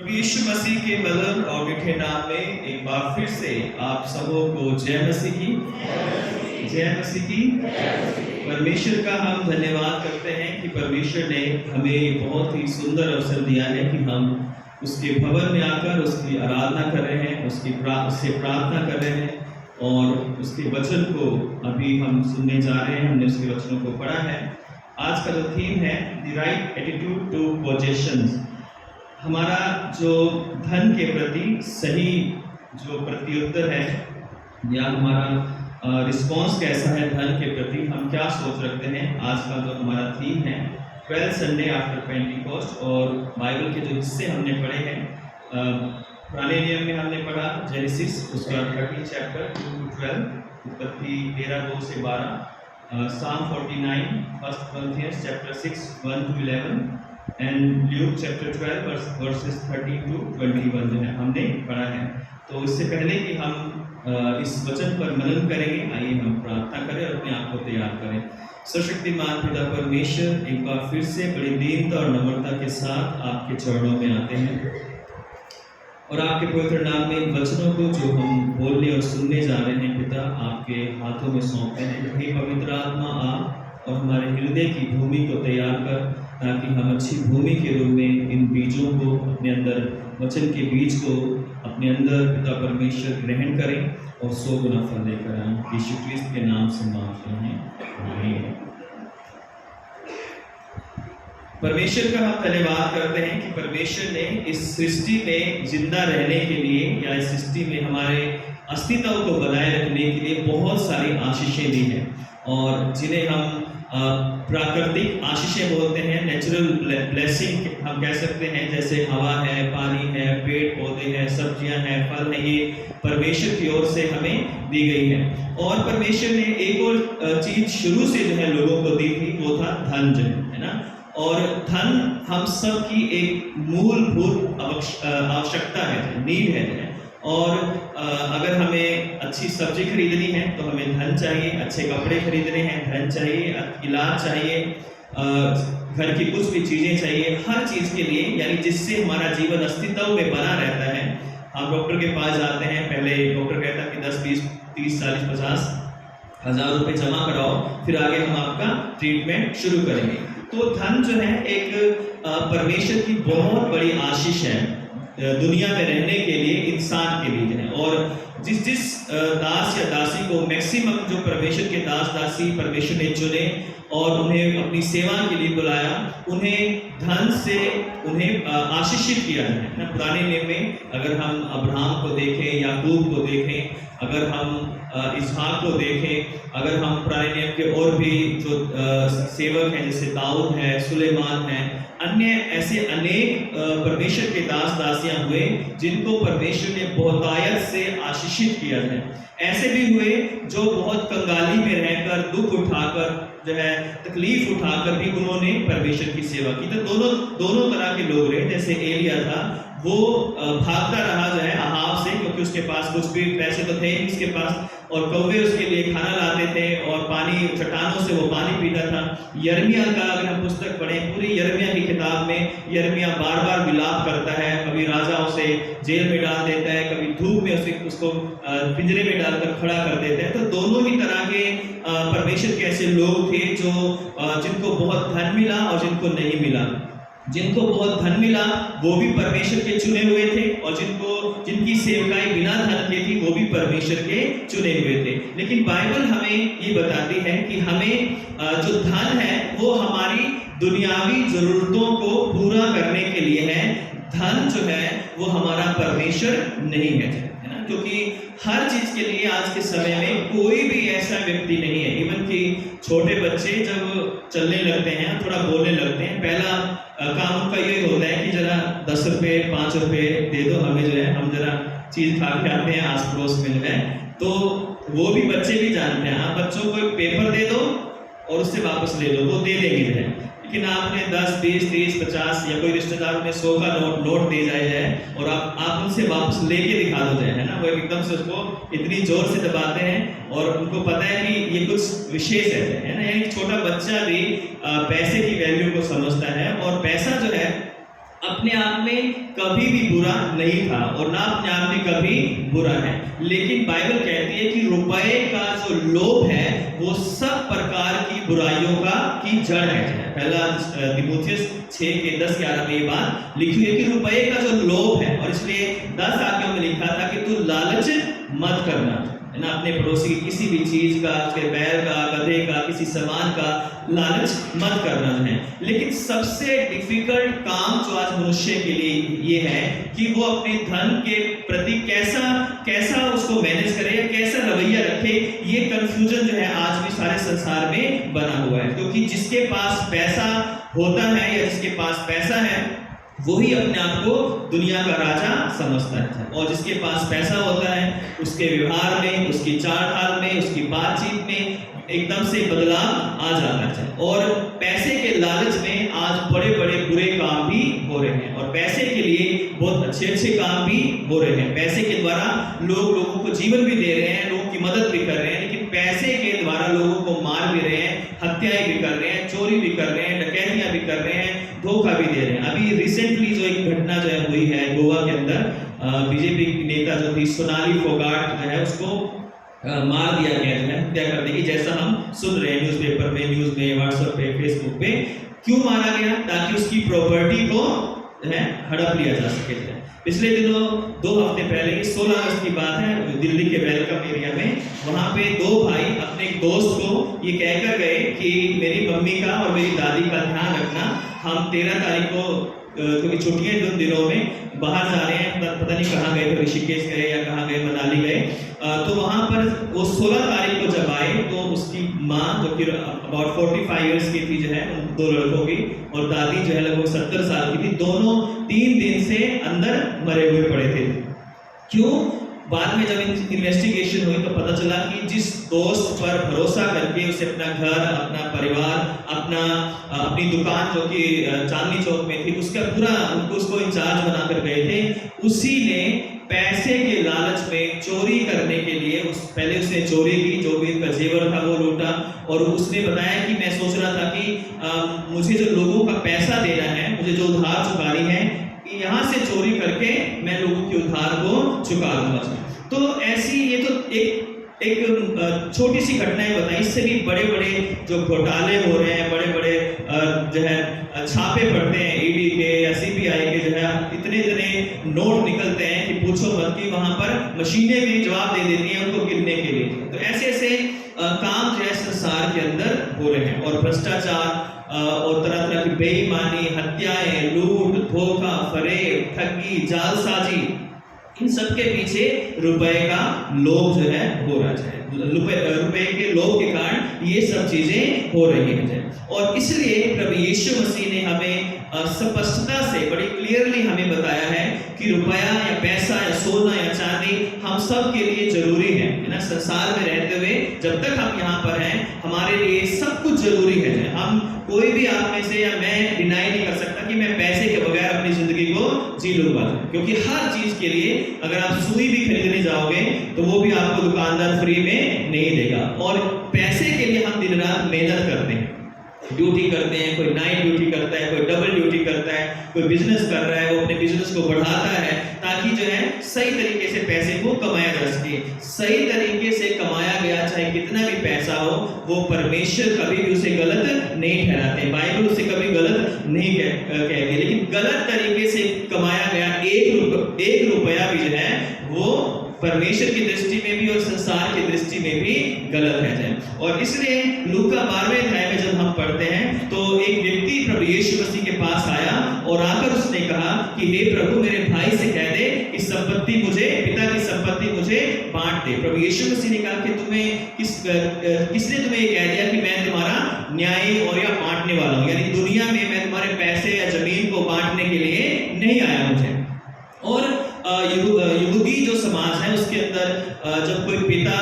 प्रभु यीशु मसीह के मधुर और मीठे नाम में एक बार फिर से आप सबों को जय मसीह की। परमेश्वर का हम धन्यवाद करते हैं कि परमेश्वर ने हमें बहुत ही सुंदर अवसर दिया है कि हम उसके भवन में आकर उसकी आराधना कर रहे हैं, उससे प्रार्थना कर रहे हैं और उसके वचन को अभी हम सुनने जा रहे हैं। हमने उसके वचनों को पढ़ा है। आज का जो थीम है the right attitude to possessions. हमारा जो धन के प्रति सही जो प्रत्युत्तर है या हमारा रिस्पॉन्स कैसा है धन के प्रति, हम क्या सोच रखते हैं। आज का जो हमारा थीम है 12 संडे आफ्टर पेंटिकॉस्ट और बाइबल के जो हिस्से हमने पढ़े हैं, पुराने नियम में हमने पढ़ा जेनेसिस उसका 30 चैप्टर 2 to 12, उत्पत्ति 13 2 से 12, Psalm 49, 1 Corinthians chapter 6 1 to 11 and Luke chapter 12 versus 30 to 21 जो है हमने पढ़ा है। तो इससे पहले कि हम इस वचन पर मनन करेंगे, आइए हम प्रार्थना करें और अपने आप को तैयार करें। सर्वशक्तिमान पिता परमेश्वर, एक बार फिर से बड़ी दीनता और नम्रता के साथ आपके चरणों में आते हैं और आपके पवित्र नाम में वचनों को जो हम बोलने और सुनने जा रहे हैं पिता, आपके हाथों में सौंपते हैं। हे पवित्र आत्मा, आप और हमारे हृदय की भूमि को तैयार कर, ताकि हम अच्छी भूमि के रूप में इन बीजों को अपने अंदर, वचन के बीज को अपने अंदर पिता परमेश्वर ग्रहण करें और 100 गुना फल लेकर आएं। यीशु क्रिस्त के नाम से मांगते हैं, आमीन। परमेश्वर का हम धन्यवाद करते हैं कि परमेश्वर ने इस सृष्टि में जिंदा रहने के लिए या इस सृष्टि में हमारे अस्तित्व को बनाए रखने के लिए बहुत सारी आशीषें दी हैं और जिन्हें हम प्राकृतिक आशीषें बोलते हैं, नेचुरल ब्लेसिंग हम कह सकते हैं। जैसे हवा है, पानी है, पेड़ पौधे हैं, सब्जियां हैं, फल है, ये परमेश्वर की ओर से हमें दी गई है। और परमेश्वर ने एक और चीज शुरू से जो है लोगों को दी थी, वो था धन जो है ना। और धन हम सब की एक मूलभूत आवश्यकता है, नीड है। और अगर हमें अच्छी सब्जी खरीदनी है तो हमें धन चाहिए, अच्छे कपड़े खरीदने हैं धन चाहिए, इलाज चाहिए, घर की कुछ भी चीज़ें चाहिए, हर चीज़ के लिए, यानी जिससे हमारा जीवन अस्तित्व में बना रहता है। हम डॉक्टर के पास जाते हैं, पहले डॉक्टर कहता है कि 10 20 30 40 50 हज़ार रुपये जमा कराओ, फिर आगे हम आपका ट्रीटमेंट शुरू करेंगे। तो धन जो है एक परमेश्वर की बहुत बड़ी आशीष है दुनिया में रहने के लिए, इंसान के लिए है। और जिस दास या दासी को मैक्सिमम जो परमेश्वर के दास दासी परमेश्वर ने चुने और उन्हें अपनी सेवा के लिए बुलाया, उन्हें धन से उन्हें आशीषित किया है ना। पुराने नियम में अगर हम अब्राहम को देखें, याकूब को देखें, अगर हम इसहाक को देखें, अगर हम पुराने नियम के और भी जो सेवक हैं जैसे दाऊद है, सुलेमान है, अन्य ऐसे अनेक परमेश्वर के दास दासियां हुए जिनको परमेश्वर ने बहुतायत से आशीषित किया है। ऐसे भी हुए जो बहुत कंगाली में रहकर, दुख उठाकर, जो है तकलीफ उठाकर भी उन्होंने परमेश्वर की सेवा की। तो दोनों तरह के लोग रहे। जैसे एलिया था, वो भागता रहा जो है अहाब से, क्योंकि उसके पास कुछ भी पैसे तो थे नहीं उसके पास, और कौवे उसके लिए खाना लाते थे और पानी चट्टानों से वो पानी पीता था। यिर्मयाह का अगर हम पुस्तक पढ़ें, पूरी यिर्मयाह की किताब में यिर्मयाह बार बार विलाप करता है, कभी राजा उसे जेल में डाल देता है, कभी धूप में उसको पिंजरे में डालकर खड़ा कर देते हैं। तो दोनों ही तरह के परमेश्वर के ऐसे लोग थे जो जिनको बहुत धन मिला और जिनको नहीं मिला। जिनको बहुत धन मिला वो भी परमेश्वर के चुने हुए थे, और जिनकी सेवकाई बिना धन के थी वो भी परमेश्वर के चुने हुए थे। लेकिन बाइबल हमें ये बताती है कि हमें जो धन है वो हमारी दुनियावी जरूरतों को पूरा करने के लिए है। धन जो है वो हमारा परमेश्वर नहीं है ना, क्योंकि हर चीज के लिए आज के समय में कोई भी ऐसा व्यक्ति नहीं है। इवन कि छोटे बच्चे जब चलने लगते हैं, थोड़ा बोलने लगते हैं, पहला काम उनका ये होता है कि जरा 10 रुपये 5 रुपये दे दो हमें, जो है हम जरा चीज खा के आते हैं आस पड़ोस में जो है। तो वो भी बच्चे भी जानते हैं, आप बच्चों को एक पेपर दे दो और उससे वापस ले लो, वो दे देंगे जो है। लेकिन आपने 10 20 30 50 या कोई रिश्तेदार में 100 का नोट दे जाए और आप उनसे वापस लेके दिखा दो जाए, है ना, वो एकदम से उसको इतनी जोर से दबाते हैं और उनको पता है कि ये कुछ विशेष है ना। यानी छोटा बच्चा भी पैसे की वैल्यू को समझता है, और पैसा जो है अपने आप में कभी भी बुरा नहीं था और ना अपने आप में कभी बुरा है, लेकिन बाइबल कहती है कि रुपए का जो लोभ है वो सब प्रकार की बुराइयों की जड़ है। पहला तिमुथियुस 6 के 10-11 में ये बात लिखी है कि रुपए का जो लोभ है, और इसलिए 10 आज्ञाओं में लिखा था कि तू लालच मत करना, है ना, अपने पड़ोसी की किसी भी चीज का, उसके बैल का, गधे का, किसी सामान का लालच मत करना है। लेकिन सबसे डिफिकल्ट काम जो आज मनुष्य के लिए ये है कि वो अपने धन के प्रति कैसा उसको मैनेज करे या कैसा रवैया रखे। ये कंफ्यूजन जो है आज भी सारे संसार में बना हुआ है, क्योंकि जिसके पास पैसा होता है या जिसके पास पैसा है वही अपने आप को दुनिया का राजा समझता है, और जिसके पास पैसा होता है उसके व्यवहार में, उसकी चाल ढाल में, उसकी बातचीत में एकदम से बदलाव आ जाता है। और पैसे के लालच में आज बड़े बड़े बुरे काम भी हो रहे हैं, और पैसे के लिए बहुत अच्छे अच्छे काम भी हो रहे हैं। पैसे के द्वारा लोगों को जीवन भी दे रहे हैं, लोगों की मदद भी कर रहे हैं, लेकिन पैसे के द्वारा लोगों को मार भी रहे हैं, हत्याएं भी कर रहे हैं, चोरी भी कर रहे हैं, डकैतियां भी कर रहे हैं, धोखा भी दे रहे हैं। अभी रिसेंटली जो एक घटना जो है हुई है गोवा के अंदर, बीजेपी की नेता जो थी सोनाली फोगाट जो है उसको मार दिया गया जो है, हत्या कर दी, जैसा हम सुन रहे हैं न्यूज़पेपर में, न्यूज़ में, व्हाट्सएप पे, फेसबुक पे। क्यों मारा गया? ताकि उसकी प्रॉपर्टी को है हड़प लिया जा सके। पिछले दिनों 2 हफ्ते पहले 16 अगस्त की बात है, दिल्ली के वेलकम एरिया में वहां पे 2 भाई अपने एक दोस्त को ये कहकर गए कि मेरी मम्मी का और मेरी दादी का ध्यान रखना, हम 13 तारीख को क्योंकि छुट्टियां दिनों में बाहर जा रहे हैं, पता नहीं कहाँ गए, ऋषिकेश गए या कहाँ गए, मनाली गए, तो वहां पर वो 16 तारीख को जब आए तो उसकी माँ जो कि अबाउट 45 इयर्स की थी जो है, उन 2 लड़कों की, और दादी जो है लगभग 70 साल की थी, दोनों 3 दिन से अंदर मरे हुए पड़े थे। क्यों? बाद में जब इन्वेस्टिगेशन हुई तो पता चला कि जिस दोस्त पर भरोसा करके उसे अपना घर, अपना परिवार, अपनी दुकान जो कि चांदनी चौक में थी उसका पूरा उसको इंचार्ज बनाकर गए थे, उसी ने पैसे के लालच में चोरी करने के लिए पहले उसने चोरी की, जो भी उसका जेवर था वो लूटा, और उसने बताया कि मैं सोच रहा था कि मुझे जो लोगों का पैसा देना है, मुझे जो उधार चुकानी है, यहाँ से चोरी करके मैं लोगों के उधार को चुका दूंगा। तो ऐसी ये तो एक छोटी सी घटनाएं बताई, इससे भी बड़े बड़े जो घोटाले हो रहे हैं, बड़े बड़े जो है छापे पड़ते हैं ईडी के या सीबीआई के, जो है इतने नोट निकलते हैं कि पूछो मत, कि वहां पर मशीनें भी जवाब दे देती हैं उनको गिनने के लिए। तो ऐसे ऐसे काम जो है संसार के अंदर हो रहे हैं, और भ्रष्टाचार और तरह तरह की बेईमानी, हत्याएं, लूट, धोखा, फरेब, ठगी, जालसाजी, इन सब के पीछे रुपए का लोभ जो है हो रहा है। रुपए के लोभ के कारण ये सब चीजें हो रही हैं। और इसलिए प्रभु यीशु मसीह ने हमें स्पष्टता से बड़ी क्लियरली हमें बताया है कि रुपया या पैसा या सोना या चांदी हम सब के लिए जरूरी है ना। संसार में रहते हुए जब तक हम यहाँ पर हैं, हमारे लिए सब कुछ जरूरी है। हम कोई भी आप में से या मैं डिनाई नहीं कर सकता कि मैं पैसे के बगैर अपनी जिंदगी को जी लूंगा, क्योंकि हर चीज के लिए अगर आप सुई भी खरीदने जाओगे तो वो भी आपको दुकानदार फ्री में नहीं देगा। और पैसे के लिए हम दिन रात मेहनत करते हैं, ड्यूटी करते हैं, कोई नाइट ड्यूटी करता है, कोई डबल ड्यूटी करता है, कोई बिजनेस कर रहा है, वो अपने बिजनेस को बढ़ाता है ताकि जो है सही तरीके से पैसे को कमाया जा सके। सही तरीके से कमाया गया चाहे कितना भी पैसा हो, वो परमेश्वर कभी भी उसे गलत नहीं ठहराते, बाइबल उसे कभी गलत नहीं कहती। लेकिन गलत तरीके से कमाया गया एक रुपया भी जो है वो परमेश्वर की दृष्टि में भी और संसार की दृष्टि में भी गलत है। और इसलिए लूका 12वें अध्याय में जब हम पढ़ते हैं तो एक व्यक्ति प्रभु यीशु मसीह के पास आया और आकर उसने कहा कि हे प्रभु, मेरे भाई से कह दे कि संपत्ति मुझे, पिता की संपत्ति मुझे बांट दे। प्रभु यीशु मसीह ने कहा कि किसने तुम्हें ये कह दिया कि मैं तुम्हारा न्यायी और या बांटने वाला हूँ, यानी दुनिया में मैं तुम्हारे पैसे या जमीन को बांटने के लिए नहीं आया मुझे। और यहूदी जो समाज है उसके अंदर जब कोई पिता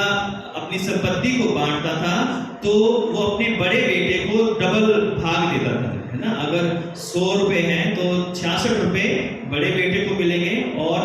अपनी संपत्ति को बांटता था तो वो अपने बड़े बेटे को डबल भाग देता था, है ना। अगर 100 रुपए हैं तो 66 रुपए बड़े बेटे को मिलेंगे और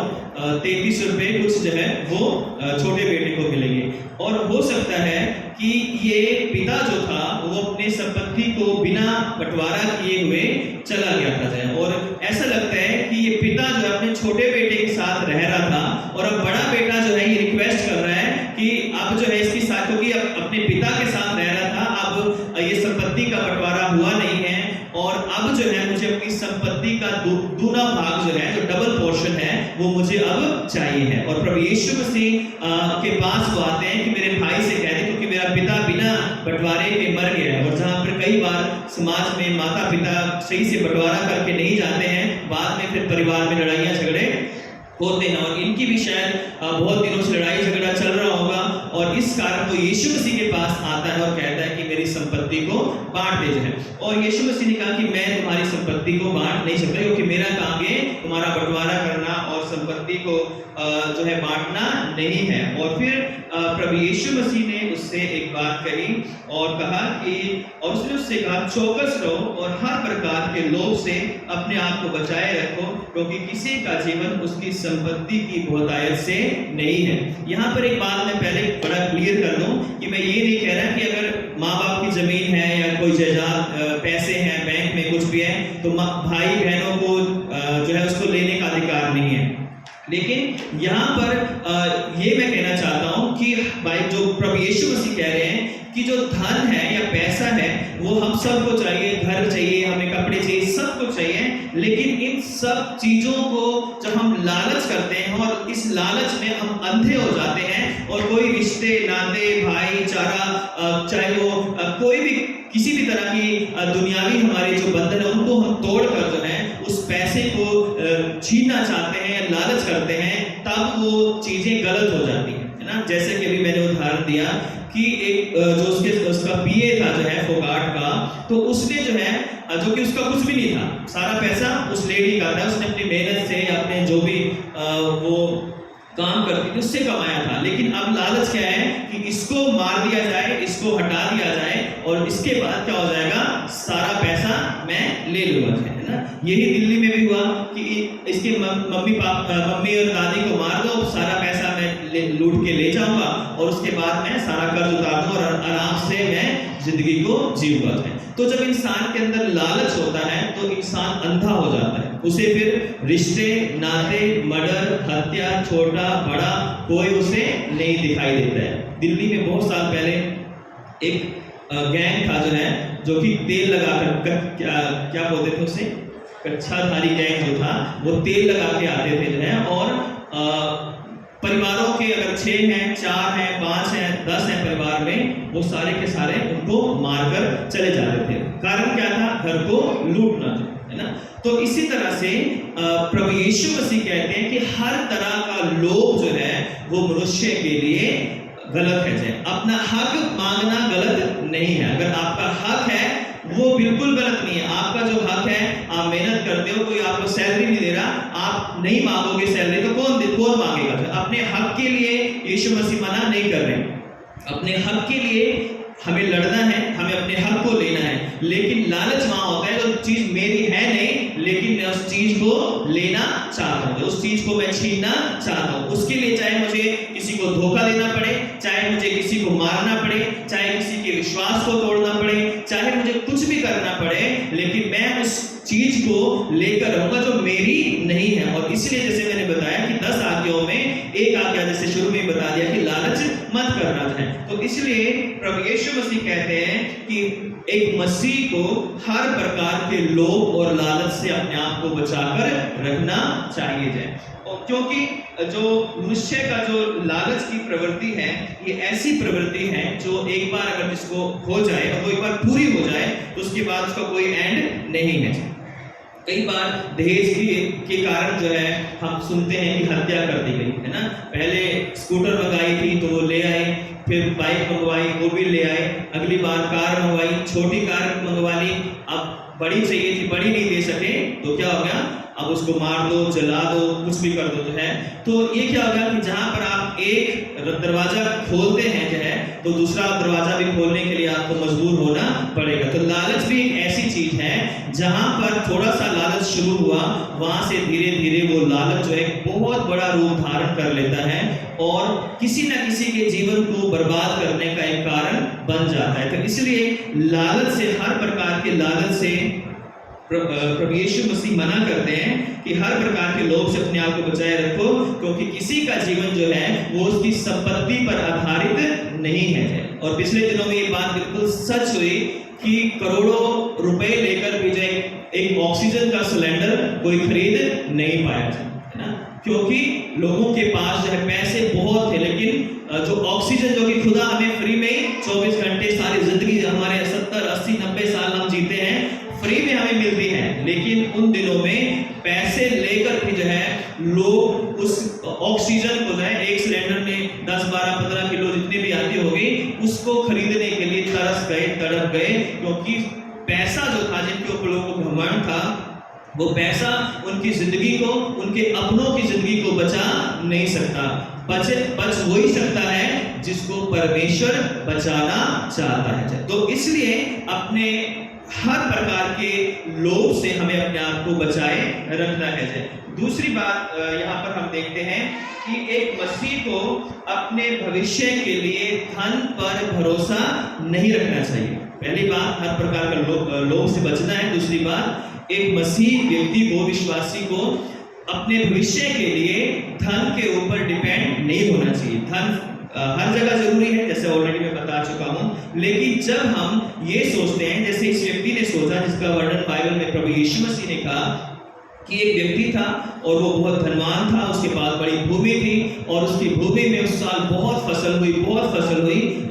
33 रुपए कुछ जो है वो छोटे बेटे को मिलेंगे। और हो सकता है कि ये पिता जो था वो अपने संपत्ति को बिना बंटवारा किए हुए चला गया था जाए, और ऐसा लगता है कि ये पिता जो है अपने छोटे बेटे के साथ रह रहा था, और अब बड़ा बेटा जो है ये रिक्वेस्ट कर रहा है कि अब जो है इसकी साथ, क्योंकि अपने पिता के साथ रह रहा था, अब ये संपत्ति का बंटवारा हुआ नहीं है, और अब जो है मुझे अपनी संपत्ति का दूना भाग जो है, जो डबल पोर्शन है, वो मुझे अब चाहिए है। और प्रभु यीशु मसीह के पास वो आते हैं कि मेरे भाई से कह दे, क्योंकि मेरा पिता बिना बंटवारे के मर गया है। और जहाँ पर कई बार समाज में माता पिता सही से बंटवारा करके नहीं जाते हैं, बाद में फिर परिवार में लड़ाइयाँ झगड़े होते हैं, और इनकी भी शायद बहुत दिनों से लड़ाई झगड़ा चल रहा होगा, और इस कारण वो यीशु मसीह के पास आता है और कहता है कि मेरी संपत्ति को बांट दे जाए। और यीशु मसीह ने कहा कि मैं तुम्हारी संपत्ति को बांट नहीं सकता, क्योंकि मेरा काम ये तुम्हारा बंटवारा करना और संपत्ति को जो है बांटना नहीं है। और फिर प्रभु यीशु मसीह ने उससे एक बात कही और कहा कि, और उसने उससे कहा, चौकस रहो और हर प्रकार के लोभ से अपने आप को बचाए रखो, क्योंकि किसी का जीवन उसकी संपत्ति की बहुतायत से नहीं है। यहाँ पर एक बात मैं पहले बड़ा क्लियर कर दूं कि मैं ये नहीं कह रहा कि अगर माँ बाप की जमीन है या कोई जायदाद, पैसे हैं, बैंक में कुछ भी है, तो भाई बहनों को जो है उसको लेने का अधिकार नहीं है। लेकिन यहाँ पर ये मैं कहना चाहता हूँ कि भाई जो प्रभु यीशु मसीह कह रहे हैं कि जो धन है या पैसा है वो हम सबको चाहिए, घर चाहिए, हमें कपड़े चाहिए, सब कुछ चाहिए, लेकिन इन सब चीजों को जब हम लालच करते हैं और इस लालच में हम अंधे हो जाते हैं, और कोई रिश्ते नाते भाईचारा, चाहे वो कोई भी किसी भी तरह की दुनियावी हमारे जो बंधन है उनको हम तोड़कर जो है उस पैसे को छीनना चाहते हैं, लालच करते हैं, तब वो चीजें गलत हो जाती है ना। जैसे कि अभी मैंने उदाहरण दिया कि एक जो उसका पीए था जो है फोगाट का, तो उसने जो है, जो कि उसका कुछ भी नहीं था, सारा पैसा उस लेडी का था, उसने अपनी मेहनत से या अपने जो भी वो काम करती थी उससे कमाया था। लेकिन अब लालच क्या है कि इसको मार दिया जाए, इसको हटा दिया जाए, और इसके बाद क्या हो जाएगा, सारा पैसा मैं ले लूंगा, है ना। यही दिल्ली में भी हुआ कि इसके मम्मी और दादी को मार दो, सारा पैसा मैं लूट के ले जाऊंगा, और उसके बाद मैं सारा कर्ज उतार दूंगा और आराम से मैं जिंदगी को जीऊंगा। तो जब इंसान के अंदर लालच होता है तो इंसान अंधा हो जाता है, उसे फिर रिश्ते नाते, मर्डर, हत्या, छोटा बड़ा कोई उसे नहीं दिखाई देता है। दिल्ली में बहुत साल पहले एक गैंग था जो है, जो कि तेल लगाकर, क्या बोलते थे उसे, कच्छाधारी गैंग जो था, वो तेल लगा के आते थे जो है, और परिवारों के अगर 6 हैं, 4 हैं, 5 हैं, 10 हैं परिवार में, वो सारे के सारे उनको मारकर चले जाते थे। कारण क्या था, घर को लूटना, है ना। तो इसी तरह से प्रभु यीशु मसीह कहते हैं कि हर तरह का लोभ जो है वो मनुष्य के लिए गलत है। अपना हक मांगना गलत नहीं है, अगर आपका हक है वो बिल्कुल गलत नहीं है। आपका जो हक है, आप मेहनत करते हो, कोई आपको सैलरी नहीं दे रहा, आप नहीं मांगोगे सैलरी, तो कौन मांगेगा। अपने हक के लिए यीशु मसीह मना नहीं कर रहे। अपने हक के लिए हमें लड़ना है, हमें अपने हक को लेना है, लेकिन लालच वहां होता है तो चीज मेरी है नहीं, लेकिन मैं उस चीज को लेना चाहता हूँ, उस चीज को मैं छीनना चाहता हूँ। उसके लिए चाहे मुझे किसी को धोखा देना पड़े, चाहे मुझे किसी को मारना पड़े, चाहे किसी के विश्वास को तोड़ना पड़े, चाहे मुझे कुछ भी करना पड़े, लेकिन मैं उस चीज को लेकर रहूंगा जो मेरी नहीं है। और इसलिए जैसे मैंने बताया कि 10 आज्ञाओं में एक आज्ञा जैसे शुरू में बता दिया कि लालच मत करना है। तो इसलिए प्रभु यीशु मसीह कहते हैं कि एक मसीह को हर प्रकार के लोभ और लालच से अपने आप को बचाकर रखना चाहिए जाए। और क्योंकि जो मनुष्य का जो लालच की प्रवृत्ति है, ये ऐसी प्रवृत्ति है जो एक बार अगर जिसको हो जाए और वो एक बार पूरी हो जाए तो उसके बाद उसका कोई एंड नहीं है। कई बार दहेज के कारण जो है हम सुनते हैं कि हत्या कर दी गई, है ना। पहले स्कूटर मंगाई थी तो वो ले आए, फिर बाइक मंगवाई वो भी ले आए, अगली बार कार मंगवाई, छोटी कार मंगवा ली, अब बड़ी चाहिए थी, बड़ी नहीं दे सके तो क्या हो गया, अब उसको मार दो, जला दो, कुछ भी कर दो जो है। तो ये क्या होगा कि जहां पर आप एक दरवाजा खोलते हैं जो है, तो दूसरा दरवाजा भी खोलने के लिए आपको मजबूर होना पड़ेगा। तो लालच भी एक ऐसी चीज है जहां पर थोड़ा सा लालच शुरू हुआ, वहां से धीरे धीरे वो लालच जो है बहुत बड़ा रूप धारण कर लेता है और किसी न किसी के जीवन को बर्बाद करने का एक कारण बन जाता है। तो इसलिए लालच से, हर प्रकार के लालच से प्रभु यीशु मसीह मना करते हैं कि हर प्रकार के लोभ से अपने आप को बचाए रखो, क्योंकि किसी का जीवन जो है वो उसकी संपत्ति पर आधारित नहीं है। और पिछले दिनों में ये बात बिल्कुल सच हुई कि करोड़ों रुपए लेकर भी जो एक ऑक्सीजन का सिलेंडर कोई खरीद नहीं पाया था, है ना, क्योंकि लोगों के पास जो है पैसे बहुत थे, लेकिन जो ऑक्सीजन जो कि खुदा हमें फ्री में 24 घंटे सारी जिंदगी हमारे 70, 80, 90 साल हम जीते हैं, फ्री में हमें मिलती है। लेकिन उन दिनों में पैसे लेकर भी जो है लोग उस ऑक्सीजन को जो है एक सिलेंडर में 10, 12, 15 किलो जितनी भी आती होगी उसको खरीदने के लिए तरस गए, तड़प गए, क्योंकि पैसा जो था, जिनके ऊपर लोगों को घमंड था, वो पैसा उनकी जिंदगी को, उनके अपनों की जिंदगी को बचा नहीं सकता। बच वही सकता है जिसको परमेश्वर बचाना चाहता है। तो इसलिए अपने हर प्रकार के लोभ से हमें अपने आप को बचाए रखना है। दूसरी बात यहाँ पर हम देखते हैं कि एक मसीह को अपने भविष्य के लिए धन पर भरोसा नहीं रखना चाहिए। पहली बात, हर प्रकार का लोभ से बचना है। दूसरी बात, एक मसीह व्यक्ति को, विश्वासी को अपने भविष्य के लिए धन के ऊपर डिपेंड नहीं होना चाहिए। धन हर जगह जरूरी है, जैसे ऑलरेडी मैं बता चुका हूं, लेकिन जब हम ये सोचते हैं, जैसे इस व्यक्ति ने सोचा, जिसका वर्णन बाइबल में प्रभु यीशु मसीह ने कहा कि एक व्यक्ति था और वो बहुत धनवान था, उसके पास बड़ी भूमि थी और उसकी भूमि में उस साल बहुत फसल हुई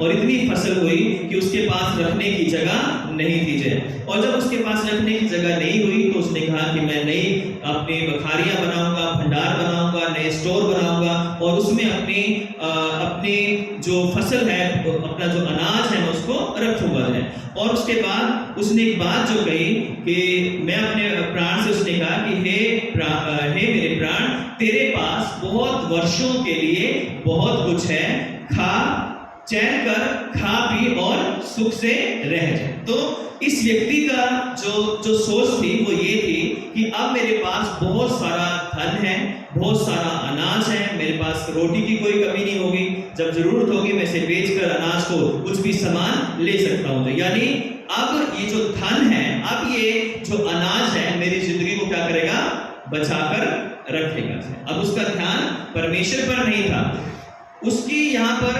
और इतनी फसल हुई कि उसके पास रखने की जगह नहीं थी जय। और जब उसके पास रखने की जगह नहीं हुई तो उसने कहा कि मैं नई अपनी बखारियां बनाऊंगा, भंडार बनाऊंगा, नए स्टोर बनाऊंगा और उसमें अपनी जो फसल है, अपना जो अनाज है, मैं उसको रखूंगा है। और उसके बाद उसने एक बात जो कही कि मैं अपने प्राण से, उसने कहा कि हे मेरे प्राण, तेरे पास बहुत वर्षों के लिए बहुत कुछ है, खा, चैन कर, खा पी और सुख से रह जा। तो इस व्यक्ति का जो सोच थी वो ये थी कि अब मेरे पास बहुत सारा धन है, बहुत सारा अनाज है, मेरे पास रोटी की कोई कमी नहीं होगी, जब जरूरत होगी मैं इसे बेचकर अनाज को कुछ भी सामान ले सकता हूं। तो यानी अब ये जो धन है, अब ये जो अनाज है, मेरी जिंदगी को क्या करेगा, बचाकर रखेगा। अब उसका ध्यान परमेश्वर पर नहीं था। उसकी यहाँ पर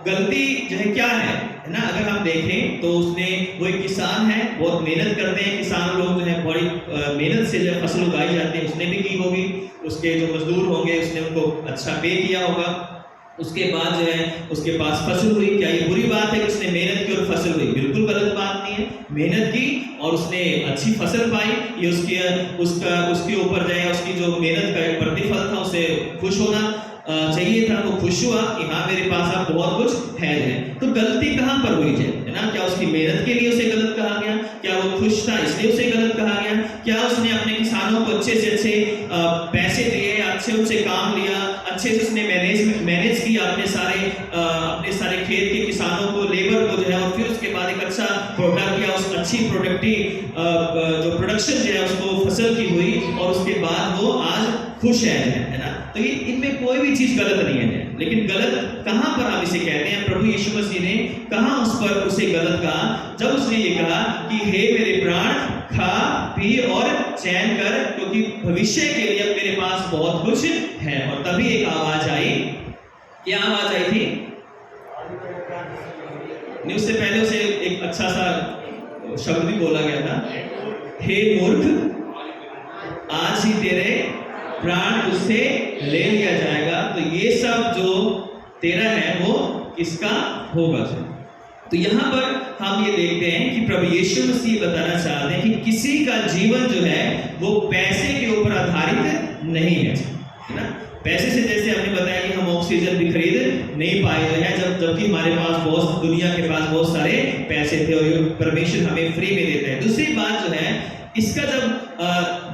गलती जो है क्या है ना, अगर हम देखें तो उसने, वो एक किसान है, बहुत मेहनत करते हैं किसान लोग जो है, बड़ी मेहनत से जब फसल उगाई जाती है, उसने भी की होगी, उसके जो मजदूर होंगे उसने उनको अच्छा पे किया होगा, उसके बाद जो है उसके पास फसल हुई। क्या ये बुरी बात है कि उसने मेहनत की और फसल हुई? बिल्कुल गलत बात नहीं है। मेहनत की और उसने अच्छी फसल पाई, ये उसके ऊपर जो है उसकी जो मेहनत का एक प्रतिफल था, उसे खुश होना चाहिए था। वो खुश हुआ कि हाँ मेरे पास अब बहुत कुछ है। तो गलती कहाँ पर हुई है ना? क्या उसकी मेहनत के लिए उसे गलत कहा गया? क्या वो खुश था इसलिए उसे गलत कहा गया? क्या उसने अपने किसानों को अच्छे से अच्छे पैसे दिए, अच्छे उनसे काम लिया, अच्छे से उसने मैनेज किया अपने सारे खेत के किसानों को, लेबर को जो है, और फिर उसके बाद एक अच्छा प्रोडक्ट या उस अच्छी प्रोडक्टिव जो प्रोडक्शन जो है उसको फसल की हुई और उसके बाद वो आज खुश है ना? तो ये इनमें कोई भी चीज गलत नहीं है। लेकिन गलत कहां पर हम इसे कहते हैं? प्रभु यीशु मसीह ने कहां उस पर उसे गलत कहा? जब उसने ये कहा कि हे मेरे प्राण, खा पी और चैन कर, क्योंकि भविष्य के लिए अब मेरे पास बहुत कुछ है। और तभी एक आवाज आई। क्या आवाज आई थी? नहीं, उससे पहले उसे एक अच्छा सा शब्द भी बोला गया था, हे मूर्ख, आज ही तेरे प्राण तुझसे ले लिया जाएगा। तो ये सब जो तेरा है वो किसका होगा? तो यहाँ पर हम ये देखते हैं कि प्रभु यीशु मसीह बताना चाहते हैं कि किसी का जीवन जो है वो पैसे के ऊपर आधारित नहीं है ना? पैसे से जैसे हमने बताया कि हम ऑक्सीजन भी खरीद नहीं पाए जो है, जबकि हमारे पास बहुत, दुनिया के पास बहुत सारे पैसे थे और ये परमेश्वर हमें फ्री में देता है। दूसरी बात जो है, इसका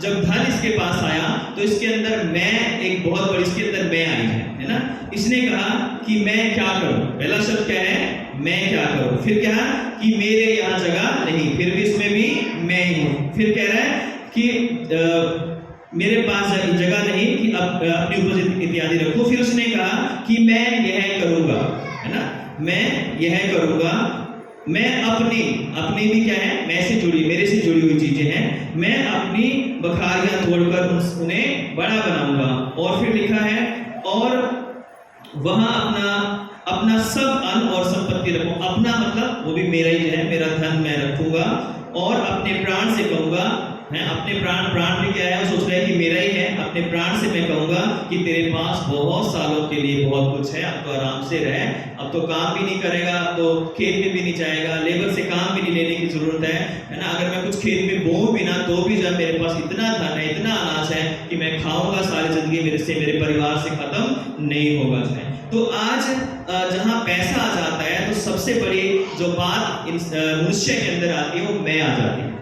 जब धन इसके पास आया तो इसके अंदर मैं एक बहुत बड़ी, इसके अंदर मैं आई है ना। इसने कहा कि मैं क्या करूं, पहला शब्द क्या है, मैं क्या करूं। फिर क्या है कि मेरे यहाँ जगह नहीं, फिर भी इसमें भी मैं ही हूं। फिर कह रहा है कि मेरे पास जगह नहीं कि अपनी उपज इत्यादि रखो। फिर उसने कहा कि मैं यह करूंगा, है ना, मैं यह करूंगा, मैं अपनी भी क्या है, मैं से जुड़ी, मेरे से जुड़ी हुई चीजें हैं, मैं अपनी बखारियां तोड़कर उन्हें बड़ा बनाऊंगा। और फिर लिखा है, और वहां अपना सब अन्न और संपत्ति रखूं। अपना मतलब वो भी मेरा ही है, मेरा धन मैं रखूंगा। और अपने प्राण से कहूंगा, है, अपने प्राण भी क्या है, वो सोच रहा है कि मेरा ही है। अपने प्राण से मैं कहूंगा कि तेरे पास बहुत सालों के लिए बहुत कुछ है, अब तो आराम से रह, अब तो काम भी नहीं करेगा, अब तो खेत में भी नहीं जाएगा, लेबर से काम भी नहीं लेने की जरूरत है ना। अगर मैं कुछ खेत में बोऊं भी ना तो भी जब मेरे पास इतना धन है, इतना अनाज है कि मैं खाऊंगा, सारी जिंदगी मेरे परिवार से खत्म नहीं होगा जो है। तो आज जहां पैसा आ जाता है तो सबसे बड़ी जो बात मनुष्य के अंदर आती है वो मैं आ जाती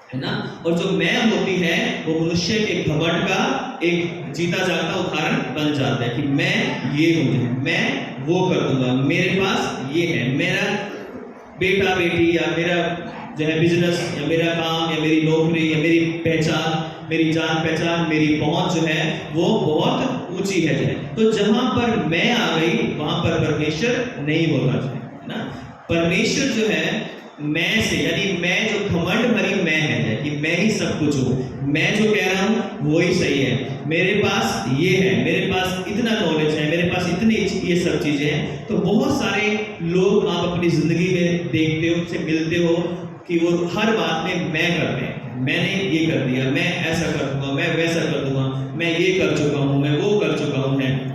है ना। और जो मैं होती है वो मनुष्य के घमंड का एक जीता जागता उदाहरण बन जाता है कि मैं ये हूं, मैं वो कर दूंगा, मेरे पास ये है, मेरा बेटा बेटी या मेरा जो है बिजनेस या मेरा काम या मेरी नौकरी या मेरी पहचान, मेरी जान पहचान, मेरी पहुंच जो है वो बहुत ऊंची है जो है। तो जहां पर मैं आ गई वहां पर परमेश्वर नहीं होता जो है ना। परमेश्वर जो है मैं से, यानी मैं जो घमंड भरी मैं है कि मैं ही सब कुछ हूँ, मैं जो कह रहा हूँ वो ही सही है, मेरे पास ये है, मेरे पास इतना नॉलेज है, मेरे पास इतनी ये सब चीजें हैं। तो बहुत सारे लोग आप अपनी जिंदगी में देखते हो, उनसे मिलते हो कि वो हर बात में मैं करते हैं, मैंने ये कर दिया, मैं ऐसा कर दूंगा, मैं वैसा कर दूंगा, मैं ये कर चुका हूँ, मैं वो कर चुका हूँ।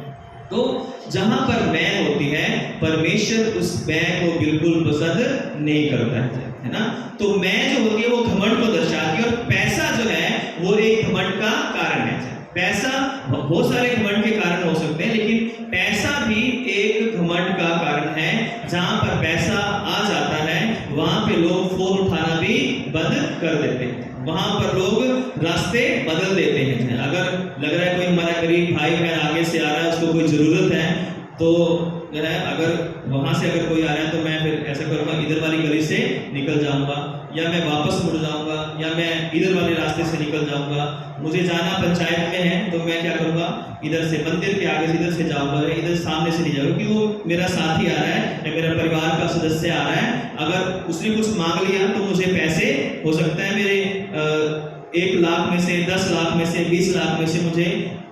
तो जहां पर मैं होती है परमेश्वर उस मैं को बिल्कुल पसंद नहीं करता है ना। तो मैं जो होती है वो घमंड को दर्शाती है, और पैसा जो है वो एक घमंड का कारण है। पैसा बहुत सारे घमंड के कारण हो सकते हैं, लेकिन पैसा भी एक घमंड का कारण है। जहां पर पैसा आ जाता है वहां पे लोग फोन उठाना भी बंद कर देते हैं, वहां पर लोग रास्ते बदल देते हैं। अगर लग रहा है कोई हमारा गरीब भाई बहन आगे से आ रहा है, उसको कोई जरूरत है, तो जो है अगर वहां से अगर कोई आ रहा है तो मैं फिर ऐसा करूंगा, इधर वाली गली से निकल जाऊंगा, या मैं वापस मुड़ जाऊंगा, या मैं इधर वाले रास्ते से निकल जाऊंगा। मुझे जाना पंचायत में है तो मैं क्या करूंगा, इधर से मंदिर के आगे से इधर से जाऊंगा, इधर सामने से नहीं जाऊंगा, क्योंकि वो मेरा साथी आ रहा है या मेरा परिवार का सदस्य आ रहा है। अगर उसने कुछ मांग लिया तो मुझे पैसे, हो सकता है मेरे 1 लाख में से, 10 लाख में से, 20 लाख में से मुझे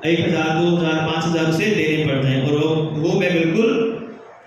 1000, 2000, 5000 उसे देने पड़ जाए, और वो मैं बिल्कुल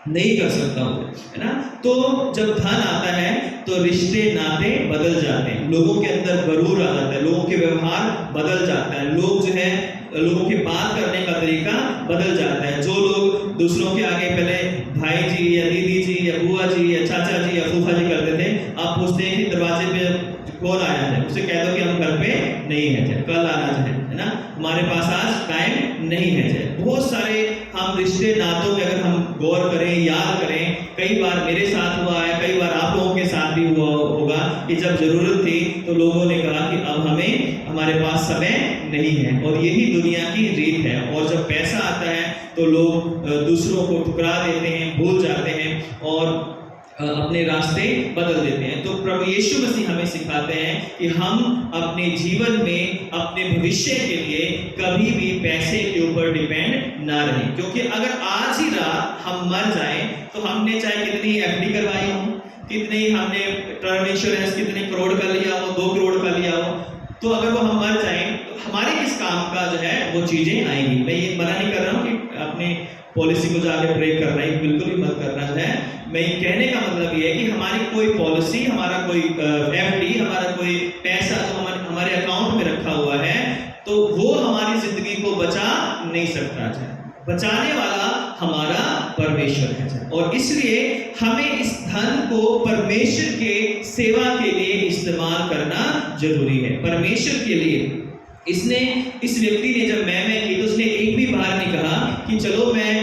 नहीं कर सकता हूँ, है ना। तो जब धन आता है तो रिश्ते नाते बदल जाते हैं, लोगों के अंदर गरूर आ जाता है, लोगों के व्यवहार बदल जाता है, लोग जो है लोगों के बात करने का तरीका बदल जाता है। जो लोग दूसरों के आगे पहले भाई जी या दीदी जी या बुआ जी या चाचा जी या फूफा जी करते थे, आप पूछते हैं कि दरवाजे पे कौन आया है, उसे कह दो कि हम घर पे नहीं है, कल आना है ना, हमारे पास आज टाइम नहीं है। बहुत सारे हम रिश्ते नातों में अगर हम गौर करें, याद करें, कई बार मेरे साथ हुआ है, कई बार आप लोगों के साथ भी हुआ होगा कि जब जरूरत थी तो लोगों ने कहा कि अब हमारे पास समय नहीं है, और यही दुनिया की रीत है। और जब पैसा आता है तो लोग दूसरों को ठुकरा देते हैं, भूल जाते हैं और अपने रास्ते बदल देते हैं। तो प्रभु यीशु मसीह हमें सिखाते हैं कि हम अपने जीवन में अपने भविष्य के लिए कभी भी पैसे के ऊपर डिपेंड ना रहें, क्योंकि अगर आज ही रात हम मर जाएं तो हमने चाहे कितनी एफडी करवाई हो, कितनी हमने टर्म इंश्योरेंस कितने करोड़ का लिया हो, 2 करोड़ का लिया हो, तो अगर वो हम मर जाएं तो हमारे किस काम का जो है वो चीजें आएंगी। मैं ये मना नहीं कर रहा हूँ कि अपनी पॉलिसी को जाके ब्रेक करना है, बिल्कुल भी मत करना है। मैं ये कहने का मतलब ये है कि हमारी कोई पॉलिसी, हमारा कोई एफडी, हमारा कोई पैसा जो हमारे अकाउंट में रखा हुआ है, तो वो हमारी जिंदगी को बचा नहीं सकता है। बचाने वाला हमारा परमेश्वर है, और इसलिए हमें इस धन को परमेश्वर के सेवा के लिए इस्तेमाल करना जरूरी है। परमेश्वर के लिए इस व्यक्ति ने जब मैं की तो उसने एक भी बार नहीं कहा कि चलो मैं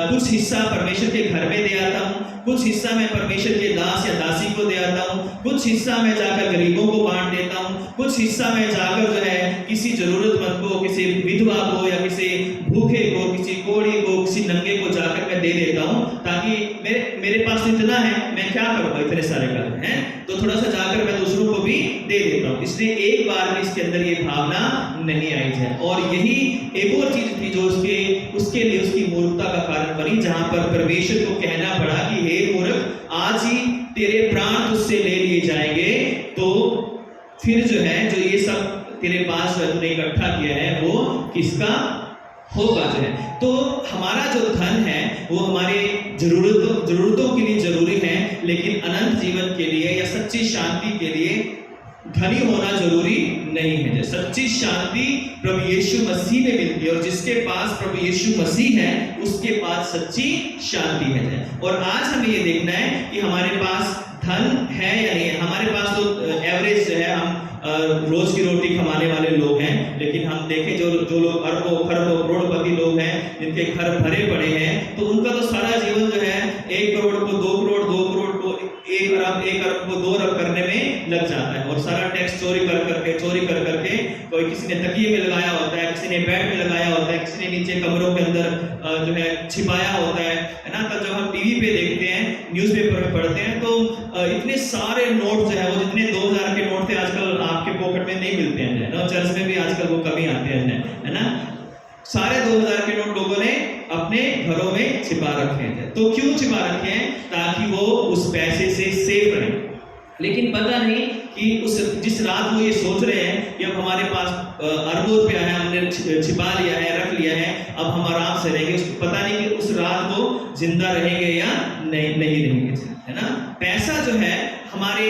कुछ हिस्सा परमेश्वर के घर में दे आता हूँ, कुछ हिस्सा मैं परमेश्वर के दास या दासी को दे आता हूँ, कुछ हिस्सा मैं जाकर गरीबों को बांट देता हूँ, कुछ हिस्सा मैं जाकर जो है किसी जरूरतमंद को, किसी विधवा को या किसी भूखे को, किसी कोढ़ी को, किसी नंगे को जाकर मैं दे देता हूँ, ताकि मेरे पास तो इतना है, मैं क्या करूँगा इतने सारे कर्म हैं, तो थोड़ा सा जाकर मैं दूसरों को भी दे देता हूँ। इसलिए एक बार भी इसके अंदर ये भावना नहीं आई है। और यही एक और चीज थी जो उसके लिए उसकी मूर्खता का कारण बनी, जहां पर परमेश्वर को कहना पड़ा कि हे मूर्ख, आज ही तेरे प्राण तुझसे ले लिए जाएंगे, तो फिर जो है जो ये सब तेरे पास तूने इकट्ठा किया है वो किसका होगा जो है। तो हमारा जो धन है वो हमारे जरूरतों के लिए जरूरी है, लेकिन अनंत जीवन के लिए या सच्ची शांति के लिए धनी होना जरूरी नहीं है। सच्ची शांति प्रभु यीशु मसीह में मिलती है, और जिसके पास प्रभु यीशु मसीह है उसके पास सच्ची शांति है। और आज हमें ये देखना है कि हमारे पास धन है या नहीं है। हमारे पास तो एवरेज जो है, हम रोज की रोटी कमाने वाले लोग हैं, लेकिन हम देखें जो लोग अरबों खरबों करोड़पति लोग हैं, जिनके घर भरे पड़े हैं, तो उनका तो सारा जीवन जो है 1 करोड़ को 2 करोड़, 2 करोड़ को 1 अरब को 2 अरब करने में लग जाता है। और सारा टैक्स चोरी कर करके कोई किसी ने तकिए में लगाया होता है, किसी ने बेड में लगाया होता है, किसी ने नीचे कमरों के अंदर जो है छिपाया होता है ना। तब जब हम टीवी पे देखते हैं, न्यूज़पेपर में पढ़ते हैं, तो इतने सारे नोट जो है वो जितने 2000 के नोट थे आजकल आपके पॉकेट में नहीं मिलते हैं ना। चर्च में भी आजकल वो कमी आते हैं, है ना। सारे 2000 के नोट लोगों ने अपने घरों में छिपा रखे हैं। तो क्यों छिपा रखे हैं? ताकि वो उस पैसे से सेफ रहें। लेकिन पता नहीं कि जिस रात वो ये सोच रहे हैं कि अब हमारे पास अरबों रुपया है, हमने छिपा लिया है, रख लिया है, अब हम आराम से रहेंगे, उसको पता नहीं कि उस रात वो जिंदा रहेंगे या नहीं रहेंगे, है ना। पैसा जो है हमारे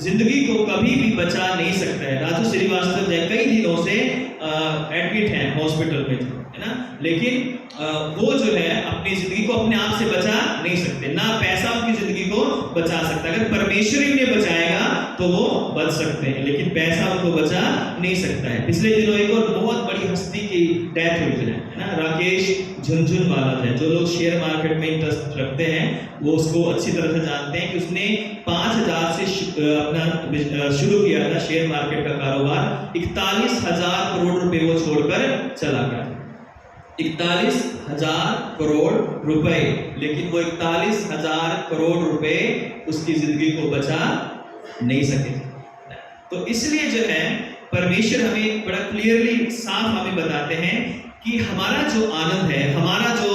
जिंदगी को कभी भी बचा नहीं सकता है। राजू श्रीवास्तव जो कई दिनों से एडमिट है हॉस्पिटल में, है ना, लेकिन वो जो है अपनी जिंदगी को अपने आप से बचा नहीं सकते। ना पैसा उनकी जिंदगी को बचा सकता है। अगर परमेश्वर ही उन्हें बचाएगा तो वो बच सकते हैं, लेकिन पैसा उनको बचा नहीं सकता है। पिछले दिनों एक और बहुत बड़ी हस्ती की डेथ हुई है ना, राकेश झुनझुनवाला है। जो लोग शेयर मार्केट में इंटरेस्ट रखते हैं वो उसको अच्छी तरह से जानते हैं कि उसने 5000 से अपना शुरू किया था शेयर मार्केट का कारोबार। 41,000 करोड़ रुपए वो छोड़कर चला गया। 41,000 करोड़ रुपए, लेकिन वो 41,000 करोड़ रुपए उसकी जिंदगी को बचा नहीं सके। तो इसलिए जो है परमेश्वर हमें बड़ा क्लियरली साफ हमें बताते हैं कि हमारा जो आनंद है, हमारा जो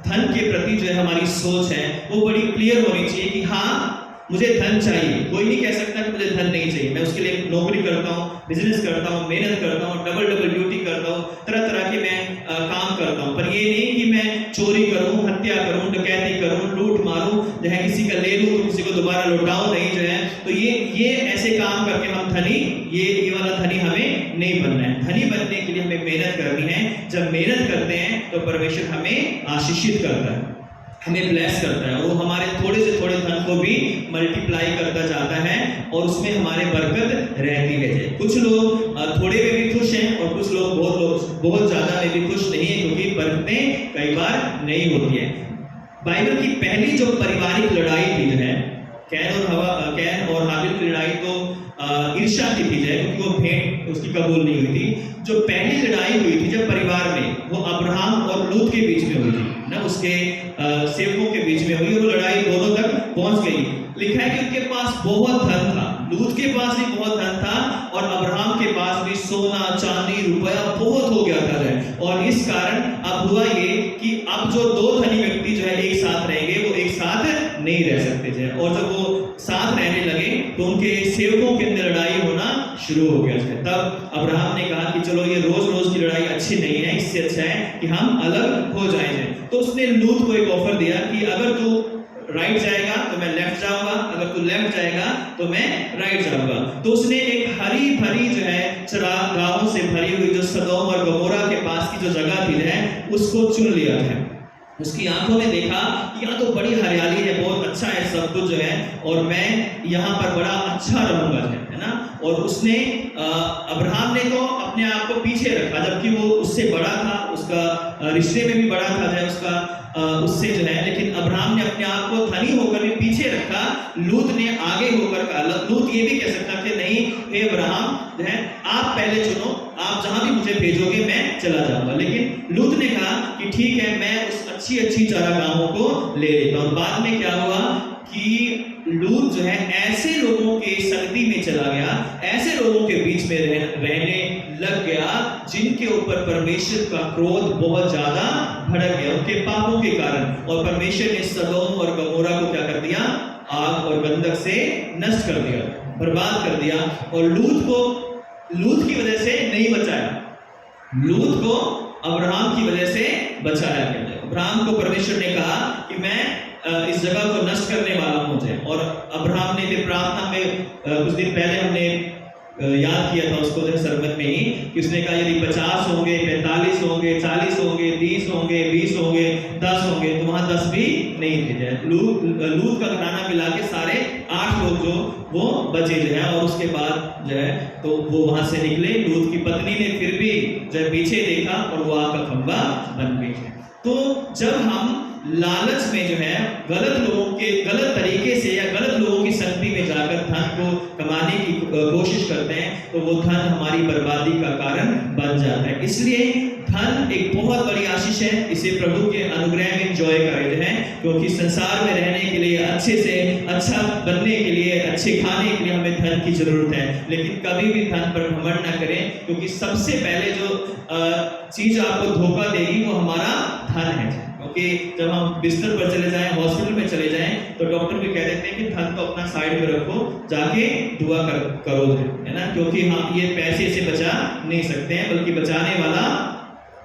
धन के प्रति जो है हमारी सोच है वो बड़ी क्लियर होनी चाहिए कि हाँ मुझे धन चाहिए। कोई नहीं कह सकता कि मुझे धन नहीं चाहिए। मैं उसके लिए नौकरी करता हूँ, बिजनेस करता हूँ, मेहनत करता हूँ, डबल ड्यूटी करता हूँ, तरह तरह के मैं काम करता हूँ, पर ये नहीं कि मैं चोरी करूँ, हत्या करूँ, डकैती करूँ, लूट मारूँ, जो है किसी का ले लूँ तो किसी को दोबारा लौटाऊँ नहीं, जो है तो ये ऐसे काम करके हम धनी, ये वाला धनी हमें नहीं बनना है। धनी बनने के लिए हमें मेहनत करनी है। जब मेहनत करते हैं तो परमेश्वर हमें आशीषित करता है, हमें ब्लेस करता है, और वो हमारे थोड़े से थोड़े धन को भी मल्टीप्लाई करता जाता है, और उसमें हमारे बरकत रहती है। कुछ लोग थोड़े में भी खुश हैं और कुछ लोग बहुत ज्यादा में भी खुश नहीं है, क्योंकि बरकतें कई बार नहीं होती है। बाइबल की पहली जो पारिवारिक लड़ाई थी जो है कैन और हाबिल की लड़ाई, तो ईर्ष्या की थी, क्योंकि वो भेंट उसकी कबूल नहीं हुई थी। जो पहली लड़ाई हुई थी जब परिवार में, वो अब्राहम और लूत के बीच में हुई थी ना, उसके सेवकों के बीच में हुई, और वो लड़ाई दोनों तक पहुंच गई। लिखा है कि उनके पास बहुत धन था, लूत के पास भी बहुत धन था, और अब्राहम के पास भी सोना चांदी रुपया बहुत हो गया था। और इस कारण अब हुआ ये कि अब जो दो धनी व्यक्ति जो है एक साथ रहेंगे, वो एक साथ नहीं रह सकते थे। और जब वो साथ रहने लगे तो उनके सेवकों के अंदर लड़ाई होना शुरू हो गया। तब अब्राहम ने कहा कि चलो ये रोज रोज की लड़ाई अच्छी नहीं है, इससे अच्छा है कि हम अलग हो जाएंगे। तो उसने लूत को एक ऑफर दिया कि अगर तू राइट जाएगा तो मैं लेफ्ट जाऊंगा, अगर तू लेफ्ट जाएगा तो मैं राइट जाऊंगा। तो उसने एक हरी भरी जो है चरागाहों से भरी हुई जो सदोम और गमोरा के पास की जो जगह थी है उसको चुन लिया था। उसकी आंखों ने देखा कि यहाँ तो बड़ी हरियाली है, बहुत अच्छा है सब कुछ जो है, और मैं यहाँ पर बड़ा अच्छा रहूंगा, है ना। और उसने अब्राहम ने तो अपने आप को पीछे रखा, जबकि वो उससे बड़ा था, उसका रिश्ते में भी बड़ा था, जो है उसका उससे जो है, लेकिन अब्राहम ने अपने आप को धनी होकर भी पीछे रखा। लूत ने आगे होकर कहा, लूत ये भी कह सकता कि नहीं, हे अब्राहम जो है आप पहले चुनो, आप जहां भी मुझे भेजोगे मैं चला जाऊंगा। लेकिन लूत ने कहा कि ठीक है, मैं उस अच्छी अच्छी चारागाहों को ले लेता हूं। बाद में क्या हुआ कि लूत जो है ऐसे लोगों के संगति में चला गया, ऐसे लोगों के बीच में रहने लग गया जिनके ऊपर परमेश्वर का क्रोध बहुत ज्यादा भड़क गया उनके पापों के कारण। और परमेश्वर ने सदोम और गमोरा को क्या कर दिया, आग और गंधक से नष्ट कर दिया, बर्बाद कर दिया। और लूत की वजह से नहीं बचाया, लूत को अब्राहम की वजह से बचाया गया। अब्राहम को परमेश्वर ने कहा कि मैं इस जगह को नष्ट करने वाला हूं मुझे। और अब्राहम ने भी प्रार्थना में कुछ दिन पहले हमने याद किया था उसको सरमन में ही, कि उसने कहा यदि 50 होंगे, 45 होंगे, 40 होंगे, 30 होंगे, 20 होंगे, 10 होंगे, तो वहां 10 भी नहीं थे। लूत का घराना मिला के सारे 8 लोग जो वो बचे जो है। और उसके बाद जो है तो वो वहां से निकले। लूत की पत्नी ने फिर भी जो है पीछे देखा और वो आग का खंभा बन गई। तो जब हम लालच में जो है गलत तरीके से या गलत लोगों की संगति में जाकर धन को कमाने की कोशिश करते हैं, तो वो धन हमारी बर्बादी का कारण बन जाता है। इसलिए धन एक बहुत बड़ी आशीष है, इसे प्रभु के अनुग्रह में एंजॉय करें जो है, क्योंकि संसार में रहने के लिए, अच्छे से अच्छा बनने के लिए, अच्छे खाने के लिए हमें धन की जरूरत है। लेकिन कभी भी धन पर घमंड ना करें, क्योंकि सबसे पहले जो चीज आपको धोखा देगी वो हमारा धन है। क्योंकि जब हम बिस्तर पर चले जाएं, हॉस्पिटल में चले जाएं, तो डॉक्टर भी कह देते हैं कि धन को अपना साइड में रखो, जाके दुआ करो, है ना। क्योंकि हम ये पैसे से बचा नहीं सकते हैं, बल्कि बचाने वाला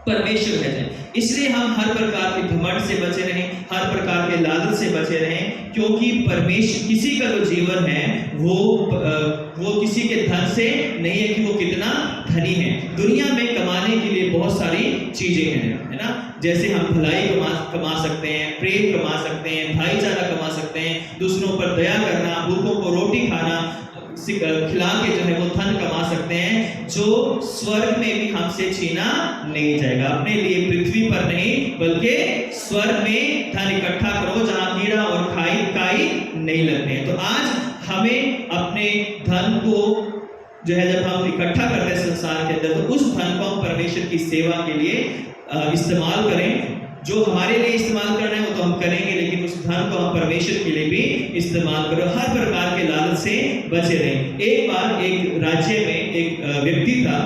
परमेश्वर है। इसलिए हम हर प्रकार के घमंड से बचे रहें, हर प्रकार के लालच से बचे रहें, क्योंकि परमेश्वर किसी का जो जीवन है वो किसी के धन से नहीं है कि वो कितना धनी है। दुनिया में कमाने के लिए बहुत सारी चीजें हैं, है ना। जैसे हम भलाई कमा सकते हैं, प्रेम कमा सकते हैं, भाईचारा कमा सकते हैं, दूसरों पर दया करना, भूखों को रोटी खाना खिला के जो है वो धन कमा सकते हैं, जो स्वर्ग में भी हमसे छीना नहीं जाएगा। अपने लिए पृथ्वी पर नहीं, बल्कि स्वर्ग में धन इकट्ठा करो, जहां कीड़ा और काई नहीं लगते हैं। तो आज हमें अपने धन को जो है जब हम इकट्ठा करते हैं संसार के अंदर, तो उस धन को हम परमेश्वर की सेवा के लिए इस्तेमाल करें। जो हमारे लिए इस्तेमाल करना है वो तो हम करेंगे, लेकिन उस धन को हम परमेश्वर के लिए भी इस्तेमाल करो। हर प्रकार के लालच से बचे रहें। एक बार एक राज्य में एक व्यक्ति था,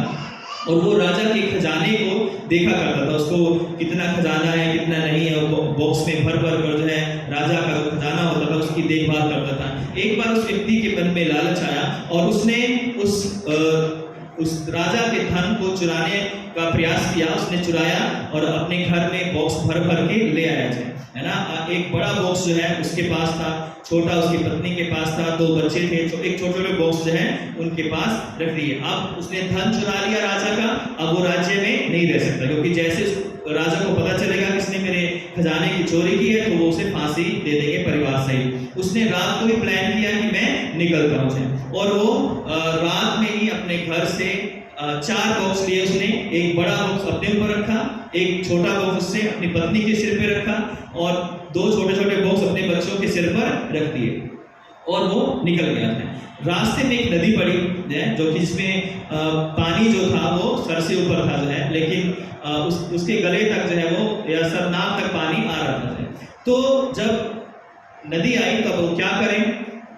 और वो राजा के खजाने को देखा करता था, उसको कितना खजाना है कितना नहीं है, वो बॉक्स में भर कर जो है राजा का खजाना होता था उसकी देखभाल करता था। एक बार उस व्यक्ति के मन में लालच आया और उसने उस राजा के धन को चुराने का प्रयास किया। उसने चुराया और अपने घर में बॉक्स भर के ले आया, है ना। एक बड़ा बॉक्स जो है उसके पास था, छोटा उसकी पत्नी के पास था, 2 बच्चे थे, एक छोटे बॉक्स जो है उनके पास रख दिए। अब उसने धन चुरा लिया राजा का, अब वो राज्य में नहीं रह सकता, क्योंकि जैसे राजा को पता चलेगा किसने मेरे खजाने की चोरी की है, तो वो उसे फांसी दे देंगे परिवार सहित। उसने रात को ही प्लान किया कि मैं निकलता हूँ, और वो रात में ही अपने घर से 4 बॉक्स लिए उसने। एक बड़ा बॉक्स अपने ऊपर रखा, एक छोटा बॉक्स उससे अपनी पत्नी के सिर पे रखा, और 2 छोटे बॉक्स अपने बच्चों के सिर पर रख दिए, और वो निकल गया था। रास्ते में एक नदी पड़ी है, जो कि जिसमें पानी जो था वो सर से ऊपर था जो है, लेकिन उसके गले तक जो है वो या सरनाक तक पानी आ रहा था। तो जब नदी आई तो वो क्या करें,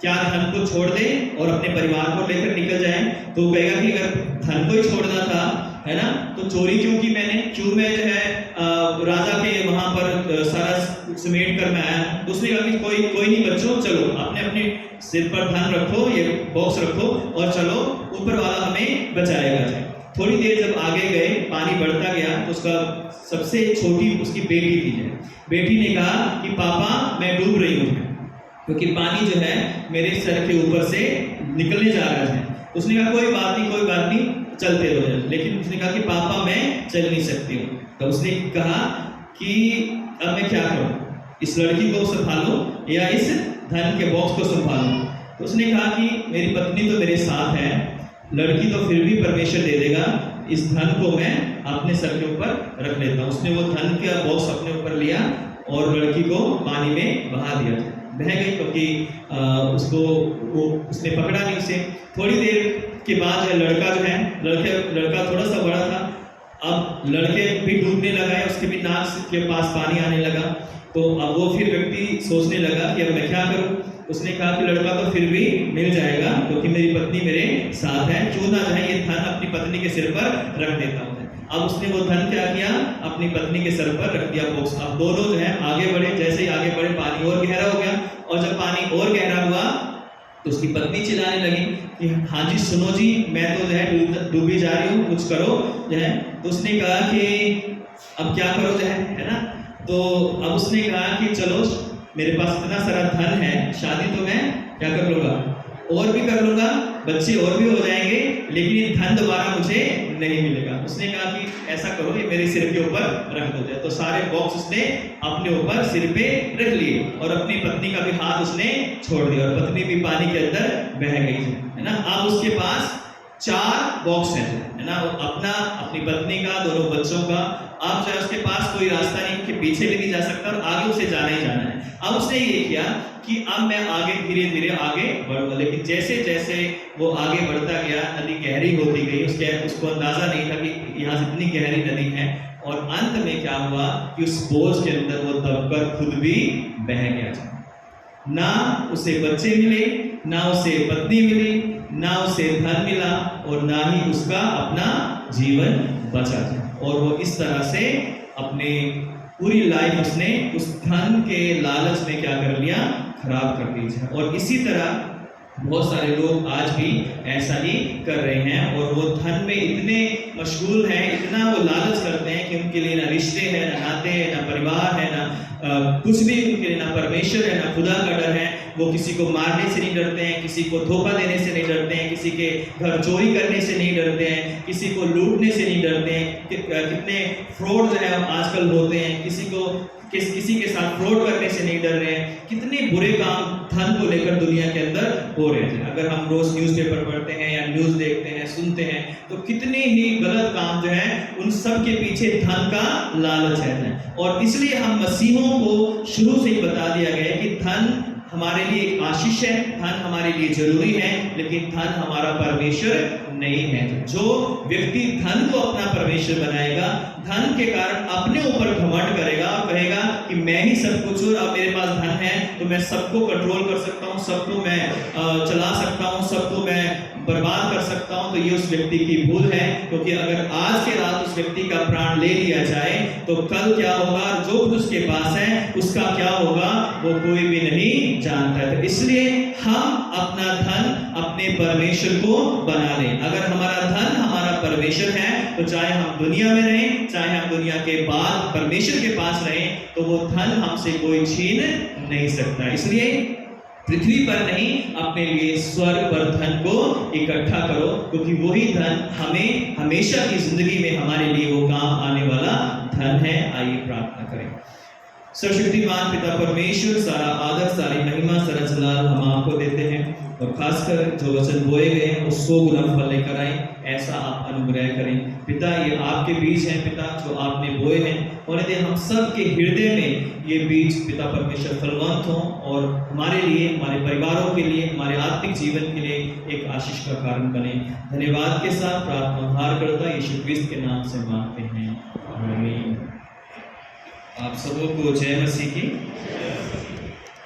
क्या धन को छोड़ दें और अपने परिवार को लेकर निकल जाएं? तो वो कहेगा कि अगर धन को ही छोड़ना था, है ना, तो चोरी क्यों की मैंने, क्यों मैं जो है राजा के वहां पर सारा समेट कर मैं आया। तो उसने कहा कि कोई नहीं बच्चों, चलो अपने अपने सिर पर धन रखो, ये बॉक्स रखो और चलो, ऊपर वाला हमें बचाएगा। थोड़ी देर जब आगे गए, पानी बढ़ता गया, तो उसका सबसे छोटी उसकी बेटी थी। बेटी ने कहा कि पापा मैं डूब रही हूँ, क्योंकि पानी जो है मेरे सर के ऊपर से निकलने जा रहा है। उसने कहा कोई बात नहीं, चलते रहो। लेकिन उसने कहा कि पापा मैं चल नहीं सकती हूँ। तो उसने कहा कि अब मैं क्या करूं, इस लड़की को संभालूं या इस धन के बॉक्स को संभालूं। तो उसने कहा कि मेरी पत्नी तो मेरे साथ है, लड़की तो फिर भी परमेश्वर दे देगा, इस धन को मैं अपने सर के ऊपर रख लेता हूँ। उसने वो धन का बॉक्स अपने ऊपर लिया और लड़की को पानी में बहा दिया, बह गई, क्योंकि उसने पकड़ा नहीं उसे। थोड़ी देर के बाद जो लड़का जो है, लड़का थोड़ा सा बड़ा था, अब लड़के भी डूबने लगा है, उसके भी नाक के पास पानी आने लगा। तो अब वो फिर व्यक्ति सोचने लगा कि अब मैं क्या करूं। उसने कहा कि लड़का तो फिर भी मिल जाएगा, क्योंकि मेरी पत्नी मेरे साथ है, क्यों ना जो है ये धन अपनी पत्नी के सिर पर रख देता हूँ। अब उसने वो धन क्या किया, अपनी पत्नी के सर पर रख दिया बॉक्स। अब दोनों जो है आगे बढ़े, जैसे ही आगे बढ़े पानी और गहरा हो गया, और जब पानी और गहरा हुआ तो उसकी पत्नी चिल्लाने लगी कि हाँ जी सुनो जी, मैं तो जो है डूबी जा रही हूँ, कुछ करो जो है। तो उसने कहा कि अब क्या करो जो है ना। तो अब उसने कहा कि चलो मेरे पास इतना सारा धन है, शादी तो मैं क्या कर लूँगा, और भी कर लूँगा, बच्चे और भी हो जाएंगे, लेकिन ये धन दोबारा मुझे नहीं मिलेगा। उसने कहा कि ऐसा करो, ये मेरे सिर के ऊपर रख दो। तो सारे बॉक्स उसने अपने ऊपर सिर पे रख लिए और अपनी पत्नी का भी हाथ उसने छोड़ दिया, और पत्नी भी पानी के अंदर बह गई है ना। अब उसके पास 4 बॉक्स है ना, अपना, अपनी पत्नी का, दोनों बच्चों का। अब जो है उसके पास कोई रास्ता नहीं कि पीछे भी नहीं जा सकता और आगे उसे जाना ही जाना है। अब उसने ये किया कि अब मैं आगे धीरे धीरे आगे बढ़ूंगा, लेकिन जैसे जैसे वो आगे बढ़ता गया, नदी गहरी होती गई, उसको अंदाजा नहीं था कि यहाँ से इतनी गहरी नदी है। और अंत में क्या हुआ कि उस बोझ के अंदर वो दबकर खुद भी बह गया। ना उसे बच्चे मिले, ना उसे पत्नी मिली, ना उसे धन मिला, और ना ही उसका अपना जीवन बचा। और वो इस तरह से अपने पूरी लाइफ उसने उस धन के लालच में क्या कर लिया, खराब कर दी। और इसी तरह बहुत सारे लोग आज भी ऐसा ही कर रहे हैं, और वो धन में इतने मशगूल हैं, इतना वो लालच करते हैं कि उनके लिए ना रिश्ते हैं, ना नाते हैं, ना परिवार है, ना कुछ भी उनके लिए, ना परमेश्वर है, ना खुदा का डर है। वो किसी को मारने से नहीं डरते हैं, किसी को धोखा देने से नहीं डरते हैं, किसी के घर चोरी करने से नहीं डरते हैं, किसी को लूटने से नहीं डरते हैं। कितने फ्रॉड जो है आजकल होते हैं, किसी के साथ फ्रॉड करने से नहीं डर रहे हैं। कितने बुरे काम धन को लेकर दुनिया के अंदर हो रहे हैं। अगर हम रोज न्यूज़पेपर पढ़ते हैं या न्यूज़ देखते हैं, सुनते हैं, तो कितने ही गलत काम जो है, उन सब के पीछे धन का लालच है। और इसलिए हम मसीहों को शुरू से ही बता दिया गया है कि धन हमारे लिए एक आशीष है, धन हमारे लिए जरूरी है, लेकिन धन हमारा परमेश्वर नहीं है। जो व्यक्ति धन को अपना परमेश्वर बनाएगा, धन के कारण अपने ऊपर घमंड करेगा और कहेगा कि मैं ही सब कुछ हूँ, अब मेरे पास धन है तो मैं सबको कंट्रोल कर सकता हूँ, सबको मैं चला सकता हूँ, सबको मैं बर्बाद कर सकता हूँ, तो ये उस व्यक्ति की भूल है। क्योंकि अगर आज के रात उस व्यक्ति का प्राण ले लिया जाए तो कल क्या होगा, जो कुछ उसके पास है उसका क्या होगा, वो कोई भी नहीं जानता है। तो इसलिए हम अपना धन अपने परमेश्वर को बना लें। अगर हमारा धन हमारा परमेश्वर है, तो चाहे हम दुनिया में रहें, चाहे हम दुनिया के बाद परमेश्वर के पास रहें, तो वो धन हमसे कोई छीन नहीं सकता। इसलिए पृथ्वी पर नहीं, अपने लिए स्वर्ग पर धन को इकट्ठा करो, क्योंकि वही धन हमें हमेशा की जिंदगी में हमारे लिए वो काम आने वाला धन है। आइए प्रार्थना करें। सर्वशक्तिमान पिता परमेश्वर, सारा आदर, सारी महिमा, सारा जलाल हम आपको देते हैं, और खासकर जो वचन बोए गए हैं वो 100 गुना फल लेकर आए, ऐसा आप अनुग्रह करें। पिता ये आपके बीज हैं पिता, जो आपने बोए हैं, और यदि हम सब के हृदय में ये बीज पिता परमेश्वर फलवंत हों, और हमारे लिए, हमारे परिवारों के लिए, हमारे आत्मिक जीवन के लिए एक आशीष का कारण बने। धन्यवाद के साथ प्रार्थना उद्धार करता यीशु क्रिस्त के नाम से मांगते हैं, आमीन। आप सबों को जय मसीह की।